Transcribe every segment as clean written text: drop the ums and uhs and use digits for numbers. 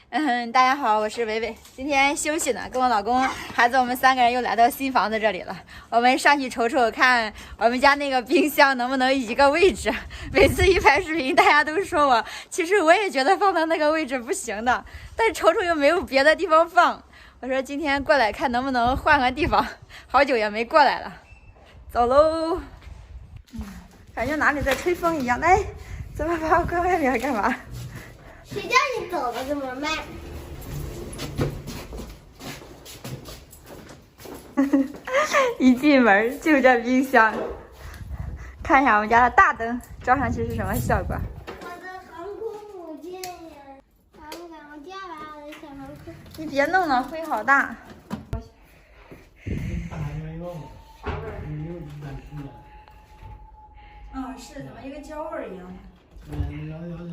大家好，我是伟伟。今天休息呢，跟我老公、孩子，我们3个人又来到新房子这里了。我们上去瞅瞅，看我们家那个冰箱能不能一个位置。每次一拍视频，大家都说我，其实我也觉得放到那个位置不行的，但是瞅瞅又没有别的地方放。我说今天过来看能不能换个地方，好久也没过来了。走喽！感觉哪里在吹风一样。来，怎么把我关外面干嘛？谁叫你走的这么慢？一进门就这冰箱，看一下我们家的大灯照上去是什么效果？我的航空母舰呀，赶快掉吧，我的小航空。你别弄了，灰好大。是怎么一个焦味一样的？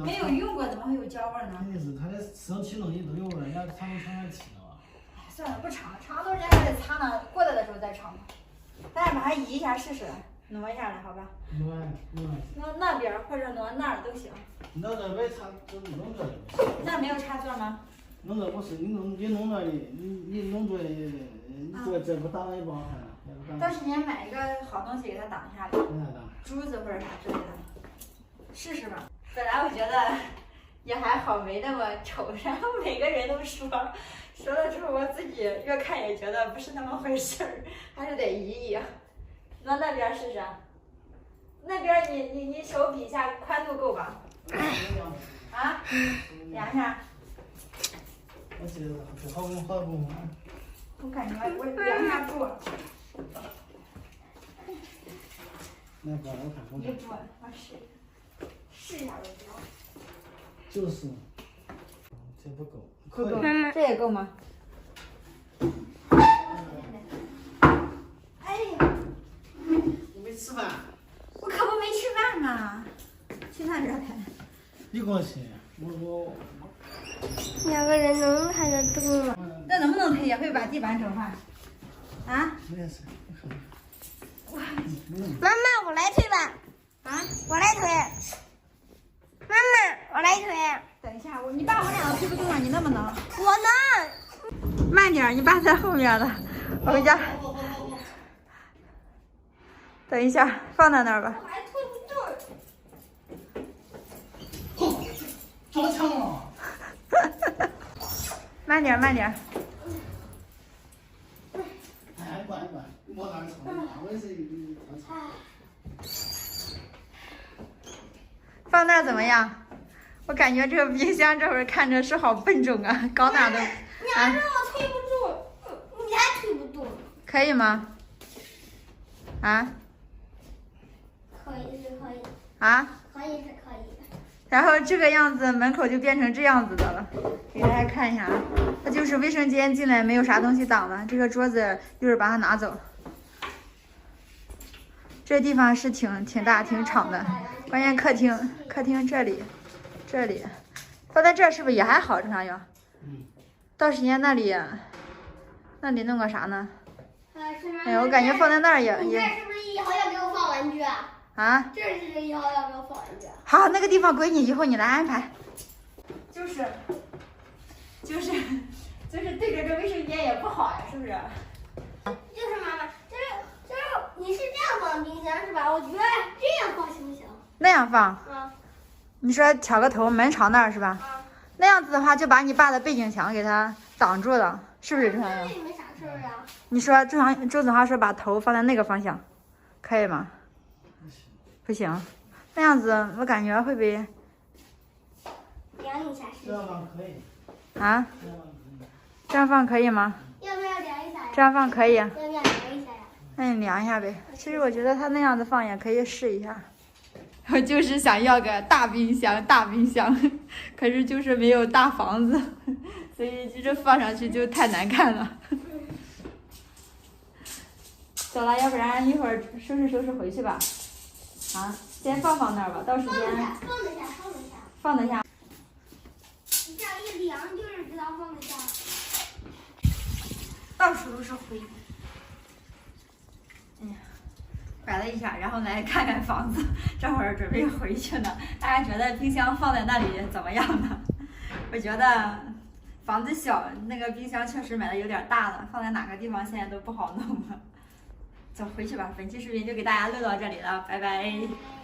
没有用过，怎么会有焦味呢？肯定是它的上漆东西都有味儿，人家常常漆了吧？算了，不尝，尝到人家还得擦呢，过来的时候再尝吧。咱俩把它移一下试试，挪一下来，好吧？挪那边或者挪那儿都行。弄这没插，就弄这里。那没有插座吗？弄这不是你弄这里，你弄这里，这不挡也不好看了。到时间买一个好东西给它挡一下，珠子或者啥之类的，试试吧。本来我觉得也还好，没那么丑，然后每个人都说了之后，我自己越看也觉得不是那么回事儿，还是得移移。挪那边试试，那边你手比一下宽度够吧？啊，量一下。我觉得这好不？我感觉我量一下布。那不我看一布，我试一下就知道。就是，这不够，不够，这也够吗？哎，你没吃饭？我可不没吃饭嘛，去那边拍。你给我去，我。2个人能抬得动吗？那能不能推？也会把地板整坏。啊？没事。妈妈，我来推吧。啊？我来推。妈妈，我来推。等一下，你爸我俩都推不动了，你能不能？我能。慢点，你爸在后面了。我回家。等一下，放在那儿吧。我还推不动。撞墙了。慢点，慢点。哎，乖，我哪儿错了？我也是放那儿怎么样？我感觉这个冰箱这会儿看着是好笨重啊，搞哪都。你还让我推不住，你还推不动。可以吗？啊？可以是可以。啊？可以是可以。然后这个样子，门口就变成这样子的了。给大家看一下啊，它就是卫生间进来没有啥东西挡了，这个桌子一会儿把它拿走。这地方是挺大挺敞的，关键客厅这里放在这儿是不是也还好？郑小勇，到时间那里弄个啥呢？哎呀，我感觉放在那儿也。你这是不是以后要给我放玩具啊？啊？这是以后要给我放玩具。好，那个地方归你，以后你来安排。就是对着这卫生间也不好呀，是不是？就是妈妈，就是你是这样放冰箱是吧？我觉得这样放行不行？那样放？啊。你说挑个头，门朝那儿是吧？啊。那样子的话，就把你爸的背景墙给他挡住了，是不是这样？那也没啥事儿啊。你说周子豪说把头放在那个方向，可以吗？不行，那样子我感觉会被。量一下试试。这样放可以。啊？这样放可以吗？要不要量一下呀？这样放可以。要不要量一下呀？那你量一下呗。其实我觉得他那样子放也可以试一下。我就是想要个大冰箱，可是就是没有大房子，所以这放上去就太难看了。走了，要不然一会儿收拾回去吧。啊，先放那儿吧，到时间。放得下。你这样一量就是知道放得下。到处都是灰。哎呀，摆了一下，然后来看看房子，这会儿准备回去呢。大家觉得冰箱放在那里怎么样呢？我觉得房子小，那个冰箱确实买的有点大了，放在哪个地方现在都不好弄了。走，回去吧。本期视频就给大家录到这里了，拜拜。